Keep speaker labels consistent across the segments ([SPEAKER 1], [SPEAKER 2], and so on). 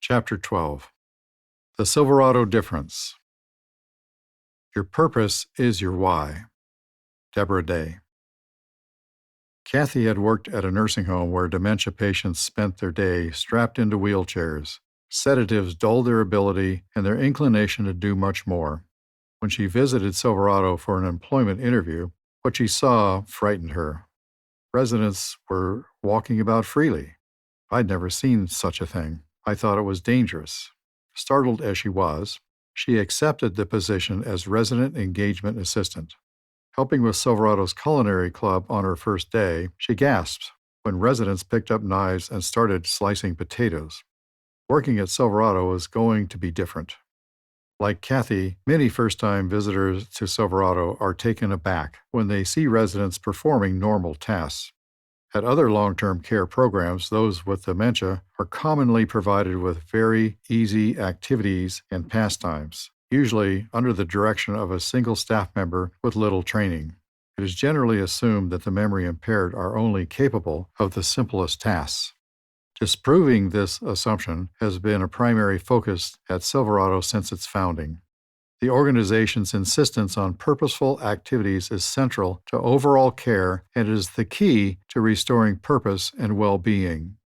[SPEAKER 1] Chapter 12. The Silverado Difference. Your purpose is your why. Deborah Day. Kathy had worked at a nursing home where dementia patients spent their day strapped into wheelchairs. Sedatives dulled their ability and their inclination to do much more. When she visited Silverado for an employment interview, what she saw frightened her. Residents were walking about freely. I'd never seen such a thing. I thought it was dangerous. Startled as she was, she accepted the position as resident engagement assistant. Helping with Silverado's culinary club on her first day, she gasped when residents picked up knives and started slicing potatoes. Working at Silverado was going to be different. Like Kathy, many first-time visitors to Silverado are taken aback when they see residents performing normal tasks. At other long-term care programs, those with dementia are commonly provided with very easy activities and pastimes, usually under the direction of a single staff member with little training. It is generally assumed that the memory impaired are only capable of the simplest tasks. Disproving this assumption has been a primary focus at Silverado since its founding. The organization's insistence on purposeful activities is central to overall care and is the key to restoring purpose and well-being.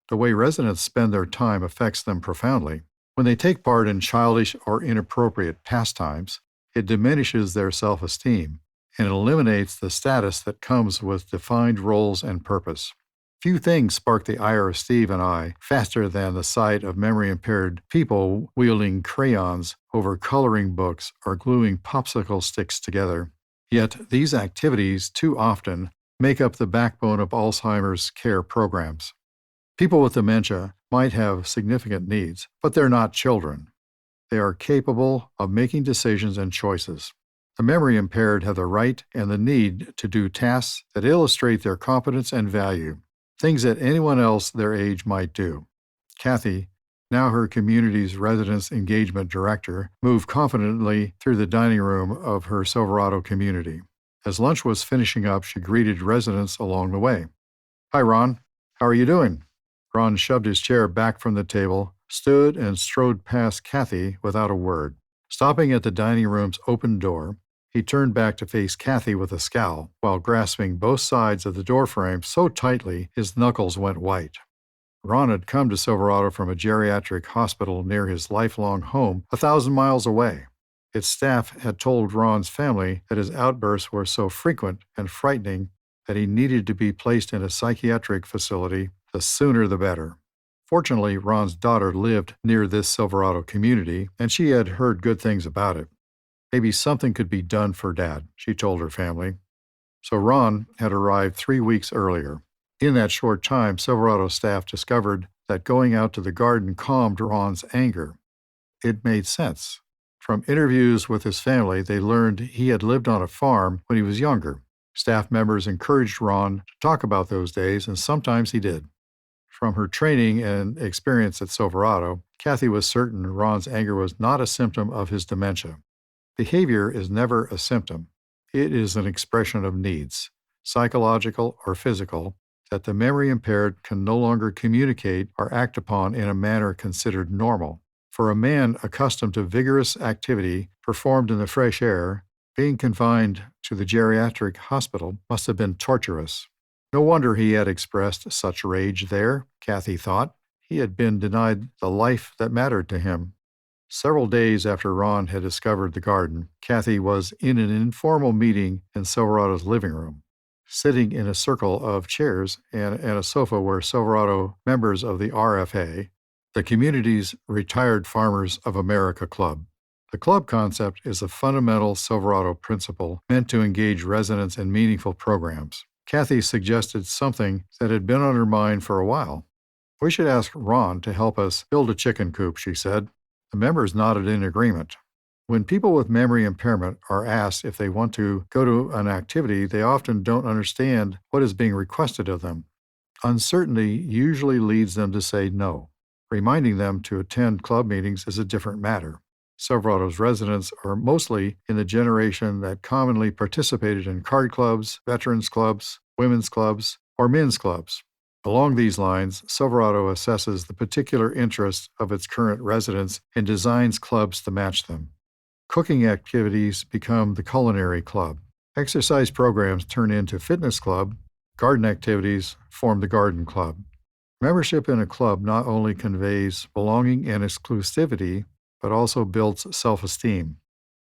[SPEAKER 1] The way residents spend their time affects them profoundly. When they take part in childish or inappropriate pastimes, it diminishes their self-esteem and eliminates the status that comes with defined roles and purpose. Few things spark the ire of Steve and I faster than the sight of memory-impaired people wielding crayons over coloring books or gluing popsicle sticks together. Yet these activities, too often, make up the backbone of Alzheimer's care programs. People with dementia might have significant needs, but they're not children. They are capable of making decisions and choices. The memory-impaired have the right and the need to do tasks that illustrate their competence and value. Things that anyone else their age might do. Kathy, now her community's residence engagement director, moved confidently through the dining room of her Silverado community. As lunch was finishing up, she greeted residents along the way. "Hi, Ron. How are you doing?" Ron shoved his chair back from the table, stood and strode past Kathy without a word. Stopping at the dining room's open door, he turned back to face Kathy with a scowl, while grasping both sides of the doorframe so tightly his knuckles went white. Ron had come to Silverado from a geriatric hospital near his lifelong home 1,000 miles away. Its staff had told Ron's family that his outbursts were so frequent and frightening that he needed to be placed in a psychiatric facility, the sooner the better. Fortunately, Ron's daughter lived near this Silverado community, and she had heard good things about it. Maybe something could be done for Dad, she told her family. So Ron had arrived 3 weeks earlier. In that short time, Silverado staff discovered that going out to the garden calmed Ron's anger. It made sense. From interviews with his family, they learned he had lived on a farm when he was younger. Staff members encouraged Ron to talk about those days, and sometimes he did. From her training and experience at Silverado, Kathy was certain Ron's anger was not a symptom of his dementia. Behavior is never a symptom. It is an expression of needs, psychological or physical, that the memory-impaired can no longer communicate or act upon in a manner considered normal. For a man accustomed to vigorous activity performed in the fresh air, being confined to the geriatric hospital must have been torturous. No wonder he had expressed such rage there, Kathy thought. He had been denied the life that mattered to him. Several days after Ron had discovered the garden, Kathy was in an informal meeting in Silverado's living room, sitting in a circle of chairs and a sofa where Silverado members of the RFA, the community's Retired Farmers of America Club. The club concept is a fundamental Silverado principle meant to engage residents in meaningful programs. Kathy suggested something that had been on her mind for a while. "We should ask Ron to help us build a chicken coop," she said. The members nodded in agreement. When people with memory impairment are asked if they want to go to an activity, they often don't understand what is being requested of them. Uncertainty usually leads them to say no. Reminding them to attend club meetings is a different matter. Silverado's residents are mostly in the generation that commonly participated in card clubs, veterans clubs, women's clubs, or men's clubs. Along these lines, Silverado assesses the particular interests of its current residents and designs clubs to match them. Cooking activities become the culinary club. Exercise programs turn into fitness club. Garden activities form the garden club. Membership in a club not only conveys belonging and exclusivity, but also builds self-esteem.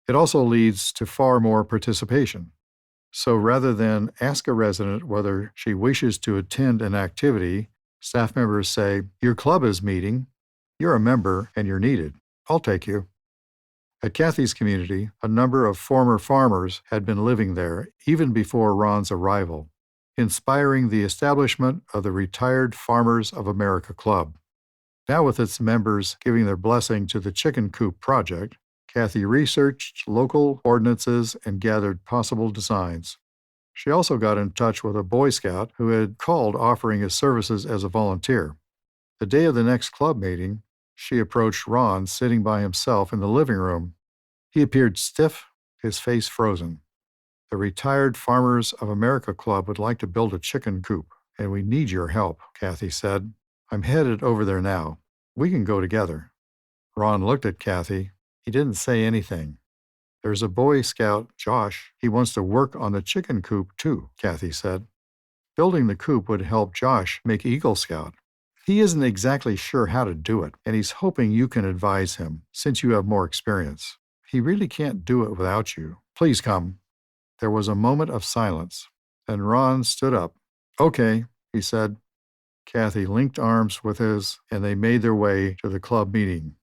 [SPEAKER 1] It also leads to far more participation. So rather than ask a resident whether she wishes to attend an activity, staff members say, "Your club is meeting. You're a member and you're needed. I'll take you." At Kathy's community, a number of former farmers had been living there even before Ron's arrival, inspiring the establishment of the Retired Farmers of America Club. Now, with its members giving their blessing to the chicken coop project, Kathy researched local ordinances and gathered possible designs. She also got in touch with a Boy Scout who had called offering his services as a volunteer. The day of the next club meeting, she approached Ron sitting by himself in the living room. He appeared stiff, his face frozen. "The Retired Farmers of America Club would like to build a chicken coop, and we need your help," Kathy said. "I'm headed over there now. We can go together." Ron looked at Kathy. He didn't say anything. "There's a Boy Scout, Josh. He wants to work on the chicken coop, too," Kathy said. "Building the coop would help Josh make Eagle Scout. He isn't exactly sure how to do it, and he's hoping you can advise him, since you have more experience. He really can't do it without you. Please come." There was a moment of silence. Then Ron stood up. "Okay," he said. Kathy linked arms with his, and they made their way to the club meeting.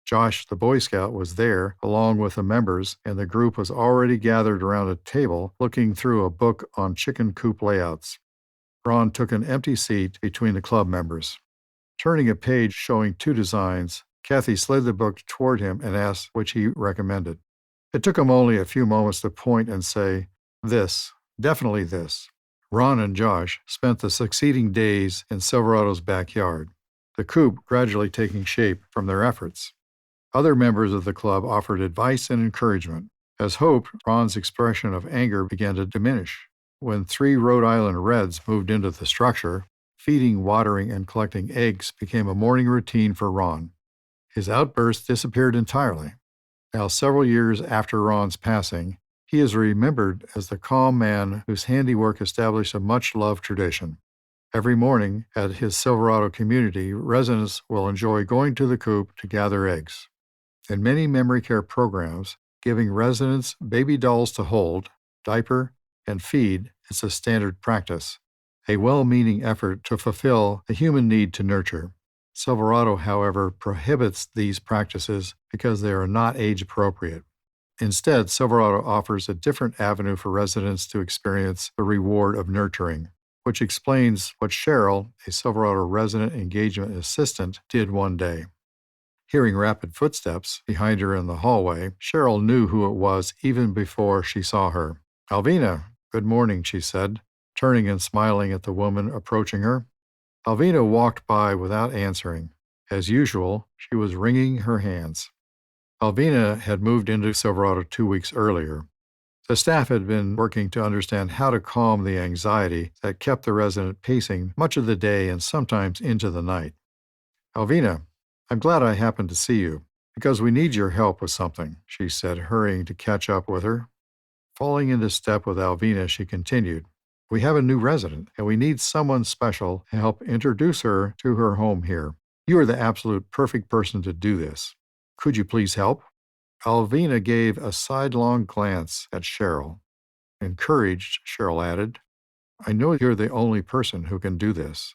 [SPEAKER 1] Josh, the Boy Scout, was there, along with the members, and the group was already gathered around a table looking through a book on chicken coop layouts. Ron took an empty seat between the club members. Turning a page showing two designs, Kathy slid the book toward him and asked which he recommended. It took him only a few moments to point and say, "This, definitely this." Ron and Josh spent the succeeding days in Silverado's backyard, the coop gradually taking shape from their efforts. Other members of the club offered advice and encouragement. As hoped, Ron's expression of anger began to diminish. When 3 Rhode Island Reds moved into the structure, feeding, watering, and collecting eggs became a morning routine for Ron. His outbursts disappeared entirely. Now, several years after Ron's passing, he is remembered as the calm man whose handiwork established a much-loved tradition. Every morning at his Silverado community, residents will enjoy going to the coop to gather eggs. In many memory care programs, giving residents baby dolls to hold, diaper, and feed is a standard practice, a well-meaning effort to fulfill the human need to nurture. Silverado, however, prohibits these practices because they are not age-appropriate. Instead, Silverado offers a different avenue for residents to experience the reward of nurturing, which explains what Cheryl, a Silverado resident engagement assistant, did one day. Hearing rapid footsteps behind her in the hallway, Cheryl knew who it was even before she saw her. "Alvina, good morning," she said, turning and smiling at the woman approaching her. Alvina walked by without answering. As usual, she was wringing her hands. Alvina had moved into Silverado 2 weeks earlier. The staff had been working to understand how to calm the anxiety that kept the resident pacing much of the day and sometimes into the night. "Alvina, I'm glad I happened to see you, because we need your help with something," she said, hurrying to catch up with her. Falling into step with Alvina, she continued, "We have a new resident, and we need someone special to help introduce her to her home here. You are the absolute perfect person to do this. Could you please help?" Alvina gave a sidelong glance at Cheryl. Encouraged, Cheryl added, "I know you're the only person who can do this."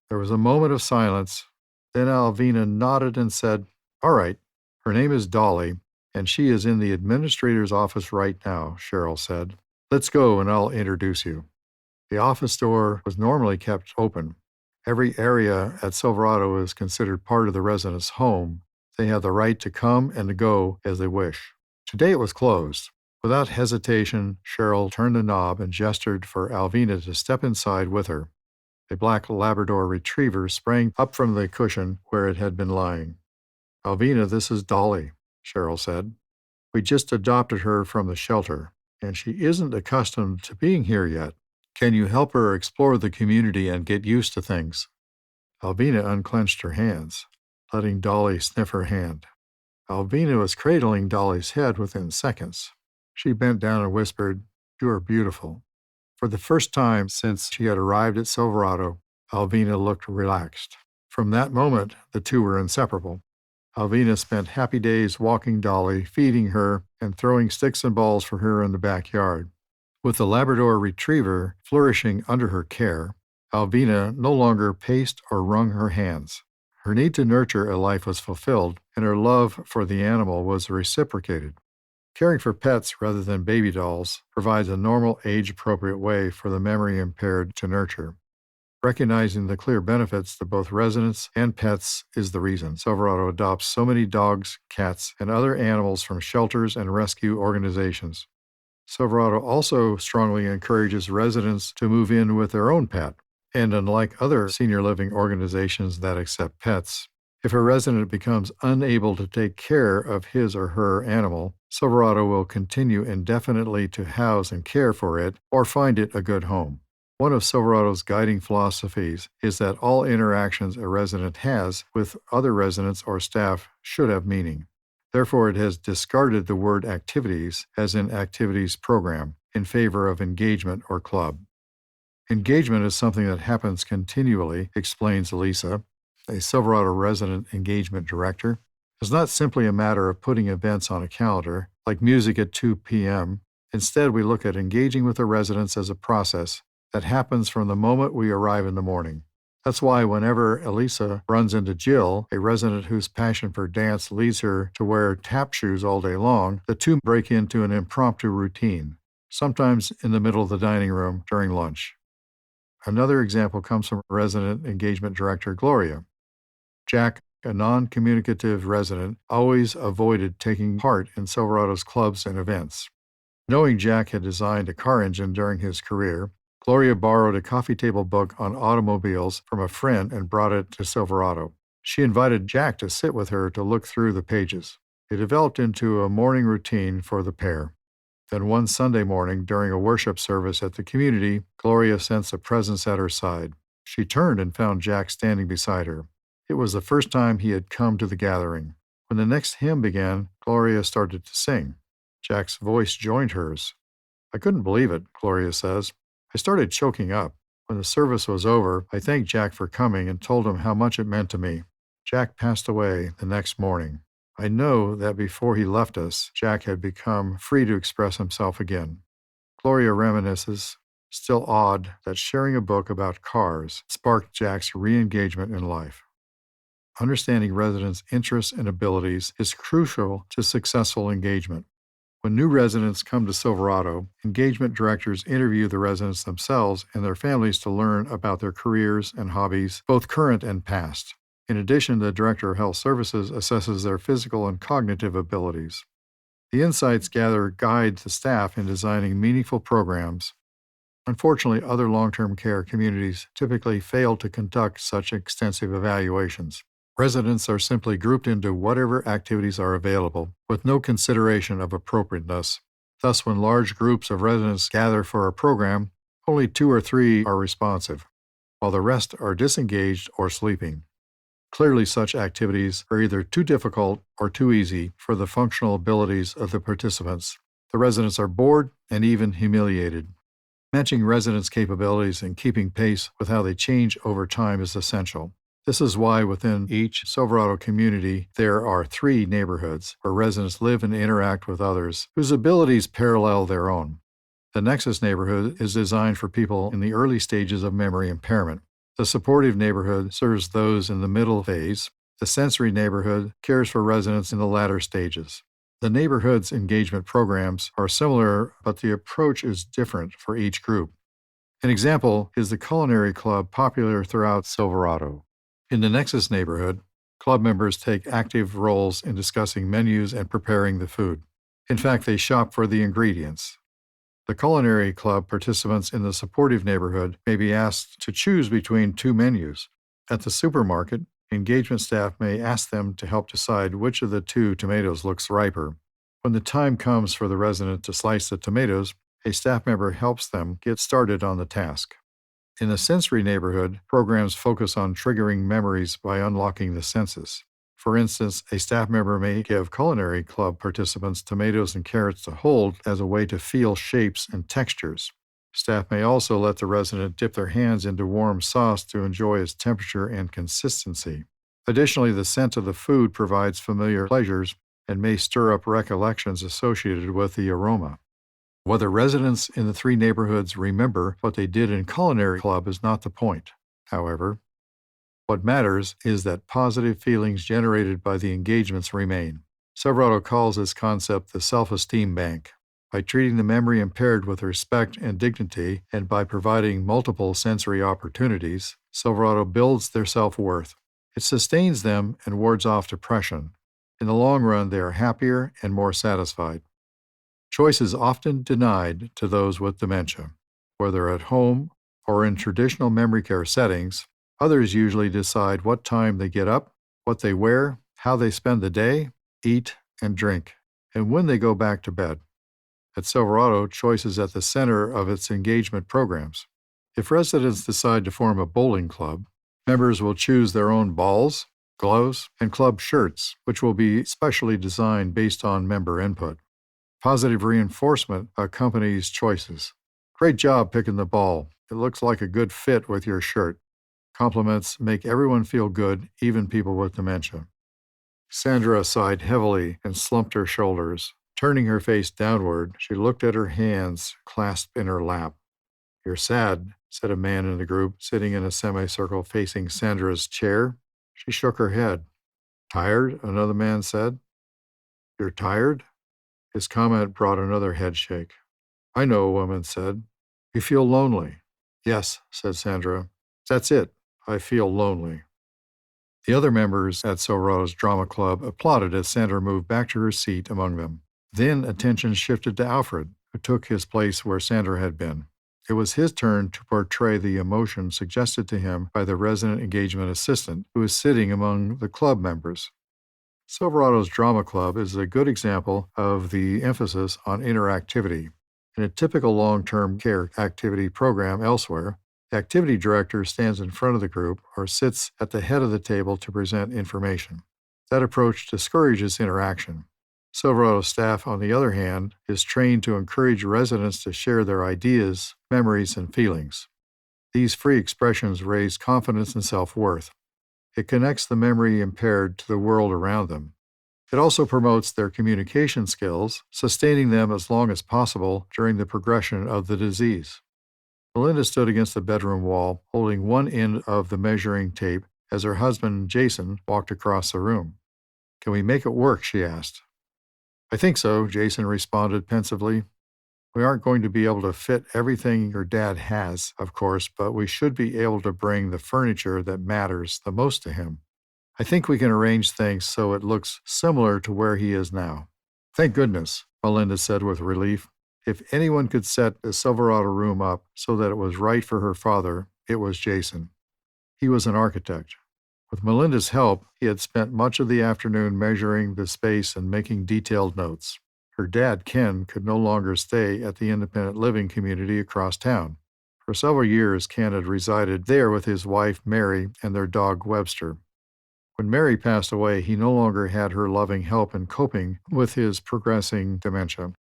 [SPEAKER 1] There was a moment of silence. Then Alvina nodded and said, "All right. Her name is Dolly, and she is in the administrator's office right now," Cheryl said. "Let's go and I'll introduce you." The office door was normally kept open. Every area at Silverado is considered part of the resident's home. They have the right to come and to go as they wish. Today it was closed. Without hesitation, Cheryl turned the knob and gestured for Alvina to step inside with her. A black Labrador retriever sprang up from the cushion where it had been lying. "Alvina, this is Dolly," Cheryl said. "We just adopted her from the shelter, and she isn't accustomed to being here yet. Can you help her explore the community and get used to things? Alvina unclenched her hands, letting Dolly sniff her hand. Alvina was cradling Dolly's head within seconds. She bent down and whispered, "You are beautiful." For the first time since she had arrived at Silverado, Alvina looked relaxed. From that moment, the two were inseparable. Alvina spent happy days walking Dolly, feeding her, and throwing sticks and balls for her in the backyard. With the Labrador Retriever flourishing under her care, Alvina no longer paced or wrung her hands. Her need to nurture a life was fulfilled, and her love for the animal was reciprocated. Caring for pets rather than baby dolls provides a normal, age-appropriate way for the memory impaired to nurture. Recognizing the clear benefits to both residents and pets is the reason Silverado adopts so many dogs, cats, and other animals from shelters and rescue organizations. Silverado also strongly encourages residents to move in with their own pet. And unlike other senior living organizations that accept pets, if a resident becomes unable to take care of his or her animal, Silverado will continue indefinitely to house and care for it or find it a good home. One of Silverado's guiding philosophies is that all interactions a resident has with other residents or staff should have meaning. Therefore, it has discarded the word activities, as in activities program, in favor of engagement or club. Engagement is something that happens continually, explains Lisa, a Silverado resident engagement director. It's not simply a matter of putting events on a calendar, like music at 2 p.m. Instead, we look at engaging with the residents as a process that happens from the moment we arrive in the morning. That's why whenever Elisa runs into Jill, a resident whose passion for dance leads her to wear tap shoes all day long, the two break into an impromptu routine, sometimes in the middle of the dining room during lunch. Another example comes from resident engagement director Gloria. Jack, a non-communicative resident, always avoided taking part in Silverado's clubs and events. Knowing Jack had designed a car engine during his career, Gloria borrowed a coffee table book on automobiles from a friend and brought it to Silverado. She invited Jack to sit with her to look through the pages. It developed into a morning routine for the pair. Then one Sunday morning, during a worship service at the community, Gloria sensed a presence at her side. She turned and found Jack standing beside her. It was the first time he had come to the gathering. When the next hymn began, Gloria started to sing. Jack's voice joined hers. "I couldn't believe it," Gloria says. "I started choking up. When the service was over, I thanked Jack for coming and told him how much it meant to me. Jack passed away the next morning. I know that before he left us, Jack had become free to express himself again." Gloria reminisces, still odd that sharing a book about cars sparked Jack's re-engagement in life. Understanding residents' interests and abilities is crucial to successful engagement. When new residents come to Silverado, engagement directors interview the residents themselves and their families to learn about their careers and hobbies, both current and past. In addition, the Director of Health Services assesses their physical and cognitive abilities. The insights gathered guide the staff in designing meaningful programs. Unfortunately, other long-term care communities typically fail to conduct such extensive evaluations. Residents are simply grouped into whatever activities are available, with no consideration of appropriateness. Thus, when large groups of residents gather for a program, only 2 or 3 are responsive, while the rest are disengaged or sleeping. Clearly, such activities are either too difficult or too easy for the functional abilities of the participants. The residents are bored and even humiliated. Matching residents' capabilities and keeping pace with how they change over time is essential. This is why within each Silverado community, there are 3 neighborhoods where residents live and interact with others whose abilities parallel their own. The Nexus neighborhood is designed for people in the early stages of memory impairment. The supportive neighborhood serves those in the middle phase. The sensory neighborhood cares for residents in the latter stages. The neighborhood's engagement programs are similar, but the approach is different for each group. An example is the culinary club popular throughout Silverado. In the Nexus neighborhood, club members take active roles in discussing menus and preparing the food. In fact, they shop for the ingredients. The culinary club participants in the supportive neighborhood may be asked to choose between 2 menus. At the supermarket, engagement staff may ask them to help decide which of the 2 tomatoes looks riper. When the time comes for the resident to slice the tomatoes, A staff member helps them get started on the task. In the sensory neighborhood, programs focus on triggering memories by unlocking the senses. For instance, a staff member may give culinary club participants tomatoes and carrots to hold as a way to feel shapes and textures. Staff may also let the resident dip their hands into warm sauce to enjoy its temperature and consistency. Additionally, the scent of the food provides familiar pleasures and may stir up recollections associated with the aroma. Whether residents in the three neighborhoods remember what they did in culinary club is not the point. However, what matters is that positive feelings generated by the engagements remain. Silverado calls this concept the self-esteem bank. By treating the memory impaired with respect and dignity, and by providing multiple sensory opportunities, Silverado builds their self-worth. It sustains them and wards off depression. In the long run, they are happier and more satisfied. Choice is often denied to those with dementia. Whether at home or in traditional memory care settings, others usually decide what time they get up, what they wear, how they spend the day, eat, and drink, and when they go back to bed. At Silverado, choice is at the center of its engagement programs. If residents decide to form a bowling club, members will choose their own balls, gloves, and club shirts, which will be specially designed based on member input. Positive reinforcement accompanies choices. Great job picking the ball. It looks like a good fit with your shirt. Compliments make everyone feel good, even people with dementia. Sandra sighed heavily and slumped her shoulders. Turning her face downward, she looked at her hands clasped in her lap. "You're sad," said a man in the group, sitting in a semicircle facing Sandra's chair. She shook her head. "Tired?" another man said. "You're tired?" His comment brought another head shake. "I know," a woman said. "You feel lonely." "Yes," said Sandra. "That's it. I feel lonely." The other members at Silverado's drama club applauded as Sandra moved back to her seat among them. Then attention shifted to Alfred, who took his place where Sandra had been. It was his turn to portray the emotion suggested to him by the resident engagement assistant, who was sitting among the club members. Silverado's drama club is a good example of the emphasis on interactivity. In a typical long-term care activity program elsewhere, the activity director stands in front of the group or sits at the head of the table to present information. That approach discourages interaction. Silverado staff, on the other hand, is trained to encourage residents to share their ideas, memories, and feelings. These free expressions raise confidence and self-worth. It connects the memory impaired to the world around them. It also promotes their communication skills, sustaining them as long as possible during the progression of the disease. Melinda stood against the bedroom wall, holding one end of the measuring tape as her husband, Jason, walked across the room. "Can we make it work?" she asked. "I think so," Jason responded pensively. "We aren't going to be able to fit everything your dad has, of course, but we should be able to bring the furniture that matters the most to him. I think we can arrange things so it looks similar to where he is now." "Thank goodness," Melinda said with relief. If anyone could set the Silverado room up so that it was right for her father, it was Jason. He was an architect. With Melinda's help, he had spent much of the afternoon measuring the space and making detailed notes. Her dad, Ken, could no longer stay at the independent living community across town. For several years, Ken had resided there with his wife, Mary, and their dog, Webster. When Mary passed away, he no longer had her loving help in coping with his progressing dementia.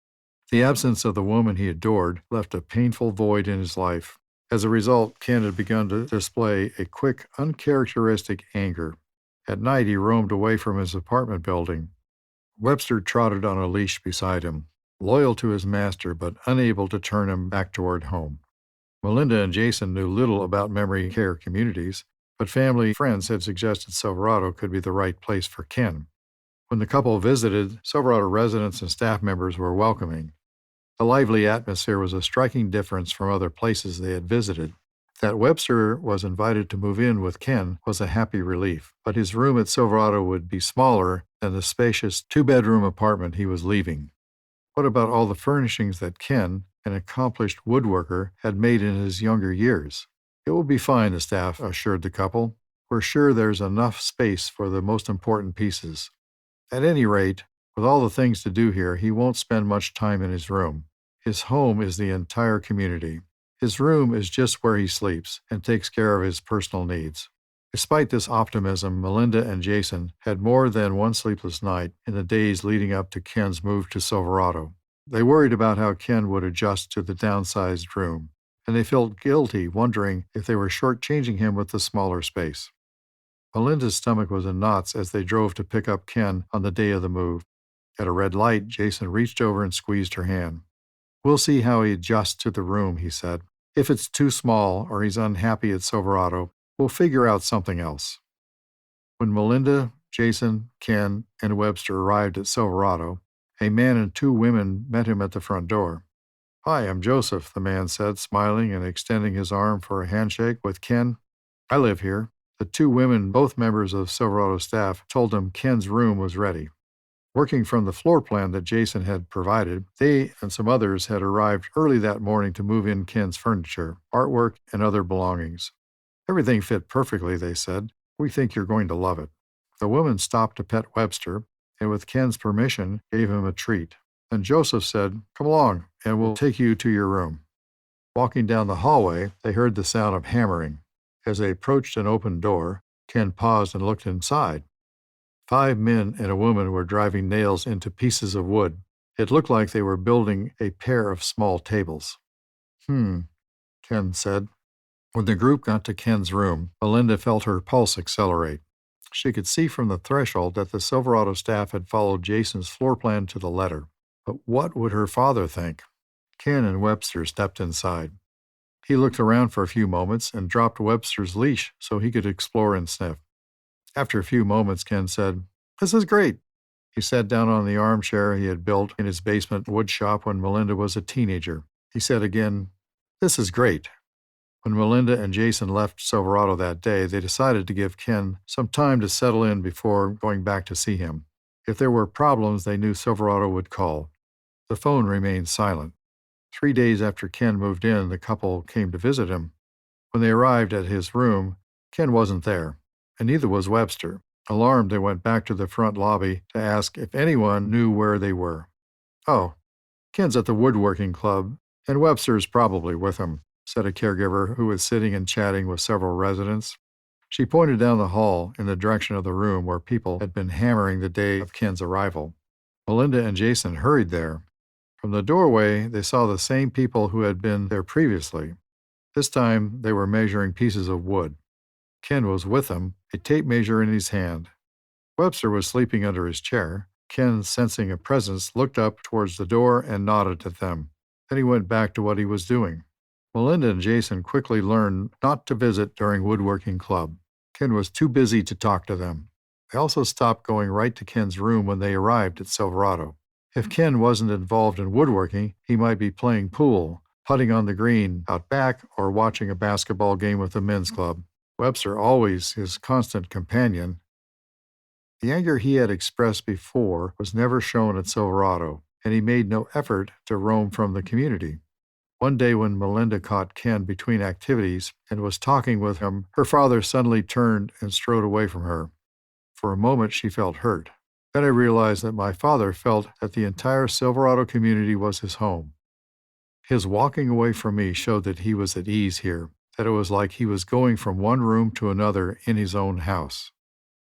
[SPEAKER 1] The absence of the woman he adored left a painful void in his life. As a result, Ken had begun to display a quick, uncharacteristic anger. At night, he roamed away from his apartment building. Webster trotted on a leash beside him, loyal to his master but unable to turn him back toward home. Melinda and Jason knew little about memory care communities, but family friends had suggested Silverado could be the right place for Ken. When the couple visited, Silverado residents and staff members were welcoming. The lively atmosphere was a striking difference from other places they had visited. That Webster was invited to move in with Ken was a happy relief, but his room at Silverado would be smaller than the spacious two-bedroom apartment he was leaving. What about all the furnishings that Ken, an accomplished woodworker, had made in his younger years? "It will be fine," the staff assured the couple. "We're sure there's enough space for the most important pieces. At any rate, with all the things to do here, he won't spend much time in his room. His home is the entire community. His room is just where he sleeps and takes care of his personal needs. Despite this optimism, Melinda and Jason had more than one sleepless night in the days leading up to Ken's move to Silverado. They worried about how Ken would adjust to the downsized room, and they felt guilty, wondering if they were shortchanging him with the smaller space. Melinda's stomach was in knots as they drove to pick up Ken on the day of the move. At a red light, Jason reached over and squeezed her hand. "We'll see how he adjusts to the room," he said. "If it's too small or he's unhappy at Silverado, we'll figure out something else." When Melinda, Jason, Ken, and Webster arrived at Silverado, a man and two women met him at the front door. "Hi, I'm Joseph," the man said, smiling and extending his arm for a handshake with Ken. "I live here." The two women, both members of Silverado staff, told him Ken's room was ready. Working from the floor plan that Jason had provided, they and some others had arrived early that morning to move in Ken's furniture, artwork, and other belongings. "Everything fit perfectly," they said. "We think you're going to love it." The woman stopped to pet Webster, and with Ken's permission, gave him a treat. And Joseph said, "Come along, and we'll take you to your room." Walking down the hallway, they heard the sound of hammering. As they approached an open door, Ken paused and looked inside. 5 men and a woman were driving nails into pieces of wood. It looked like they were building a pair of small tables. Ken said. When the group got to Ken's room, Melinda felt her pulse accelerate. She could see from the threshold that the Silverado staff had followed Jason's floor plan to the letter. But what would her father think? Ken and Webster stepped inside. He looked around for a few moments and dropped Webster's leash so he could explore and sniff. After a few moments, Ken said, "This is great." He sat down on the armchair he had built in his basement wood shop when Melinda was a teenager. He said again, "This is great." When Melinda and Jason left Silverado that day, they decided to give Ken some time to settle in before going back to see him. If there were problems, they knew Silverado would call. The phone remained silent. 3 days after Ken moved in, the couple came to visit him. When they arrived at his room, Ken wasn't there, and neither was Webster. Alarmed, they went back to the front lobby to ask if anyone knew where they were. "Oh, Ken's at the woodworking club, and Webster's probably with him," said a caregiver who was sitting and chatting with several residents. She pointed down the hall in the direction of the room where people had been hammering the day of Ken's arrival. Melinda and Jason hurried there. From the doorway, they saw the same people who had been there previously. This time, they were measuring pieces of wood. Ken was with them, a tape measure in his hand. Webster was sleeping under his chair. Ken, sensing a presence, looked up towards the door and nodded at them. Then he went back to what he was doing. Melinda and Jason quickly learned not to visit during woodworking club. Ken was too busy to talk to them. They also stopped going right to Ken's room when they arrived at Silverado. If Ken wasn't involved in woodworking, he might be playing pool, putting on the green out back, or watching a basketball game with the men's club. Webster, always his constant companion. The anger he had expressed before was never shown at Silverado, and he made no effort to roam from the community. One day when Melinda caught Ken between activities and was talking with him, her father suddenly turned and strode away from her. For a moment she felt hurt. Then I realized that my father felt that the entire Silverado community was his home. His walking away from me showed that he was at ease here, that it was like he was going from one room to another in his own house.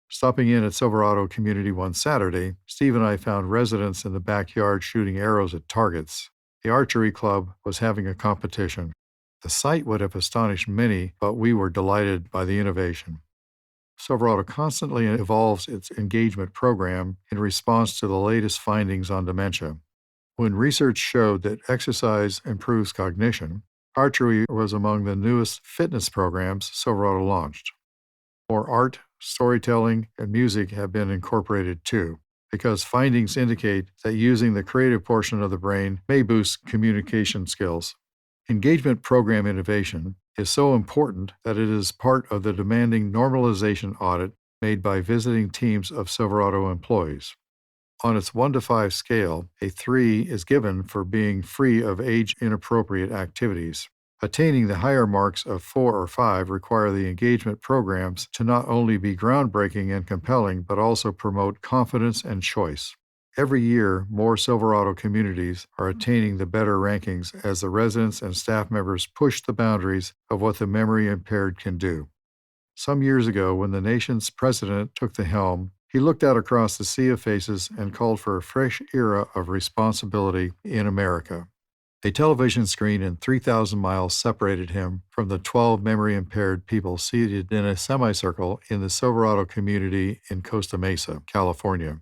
[SPEAKER 1] Stopping in at Silverado Community one Saturday, Steve and I found residents in the backyard shooting arrows at targets. The archery club was having a competition. The sight would have astonished many, but we were delighted by the innovation. Silverado constantly evolves its engagement program in response to the latest findings on dementia. When research showed that exercise improves cognition, archery was among the newest fitness programs Silverado launched. More art, storytelling, and music have been incorporated too, because findings indicate that using the creative portion of the brain may boost communication skills. Engagement program innovation is so important that it is part of the demanding normalization audit made by visiting teams of Silverado employees. On its 1 to 5 scale, a 3 is given for being free of age-inappropriate activities. Attaining the higher marks of 4 or 5 require the engagement programs to not only be groundbreaking and compelling, but also promote confidence and choice. Every year, more Silverado communities are attaining the better rankings as the residents and staff members push the boundaries of what the memory impaired can do. Some years ago, when the nation's president took the helm, he looked out across the sea of faces and called for a fresh era of responsibility in America. A television screen in 3,000 miles separated him from the 12 memory impaired people seated in a semicircle in the Silverado community in Costa Mesa, California.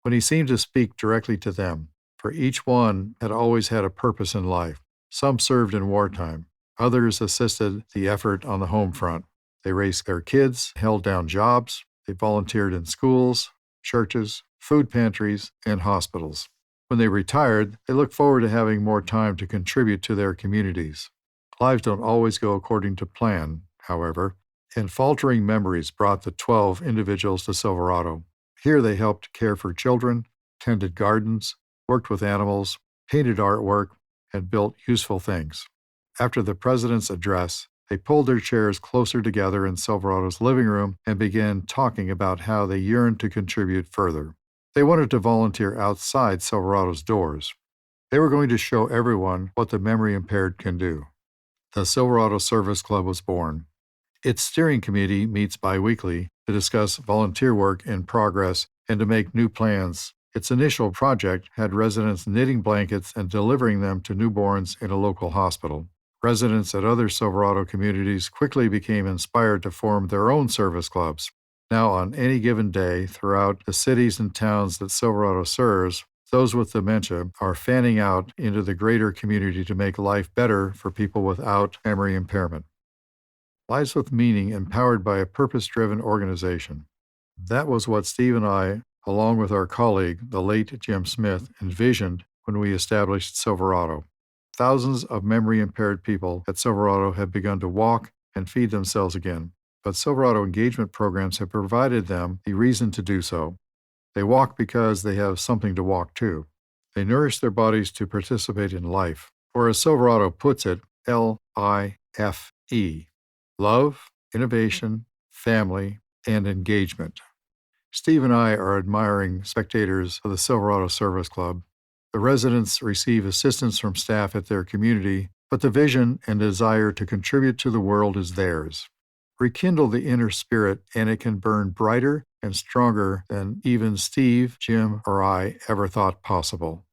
[SPEAKER 1] When he seemed to speak directly to them, for each one had always had a purpose in life. Some served in wartime, others assisted the effort on the home front. They raised their kids, held down jobs, they volunteered in schools, churches, food pantries, and hospitals. When they retired, they looked forward to having more time to contribute to their communities. Lives don't always go according to plan, however, and faltering memories brought the 12 individuals to Silverado. Here they helped care for children, tended gardens, worked with animals, painted artwork, and built useful things. After the president's address, they pulled their chairs closer together in Silverado's living room and began talking about how they yearned to contribute further. They wanted to volunteer outside Silverado's doors. They were going to show everyone what the memory impaired can do. The Silverado Service Club was born. Its steering committee meets biweekly to discuss volunteer work in progress and to make new plans. Its initial project had residents knitting blankets and delivering them to newborns in a local hospital. Residents at other Silverado communities quickly became inspired to form their own service clubs. Now, on any given day throughout the cities and towns that Silverado serves, those with dementia are fanning out into the greater community to make life better for people without memory impairment. Lives with meaning empowered by a purpose-driven organization. That was what Steve and I, along with our colleague, the late Jim Smith, envisioned when we established Silverado. Thousands of memory-impaired people at Silverado have begun to walk and feed themselves again, but Silverado engagement programs have provided them the reason to do so. They walk because they have something to walk to. They nourish their bodies to participate in life, or as Silverado puts it, LIFE. Love, innovation, family, and engagement. Steve and I are admiring spectators of the Silverado Service Club. The residents receive assistance from staff at their community, but the vision and desire to contribute to the world is theirs. Rekindle the inner spirit, and it can burn brighter and stronger than even Steve, Jim, or I ever thought possible.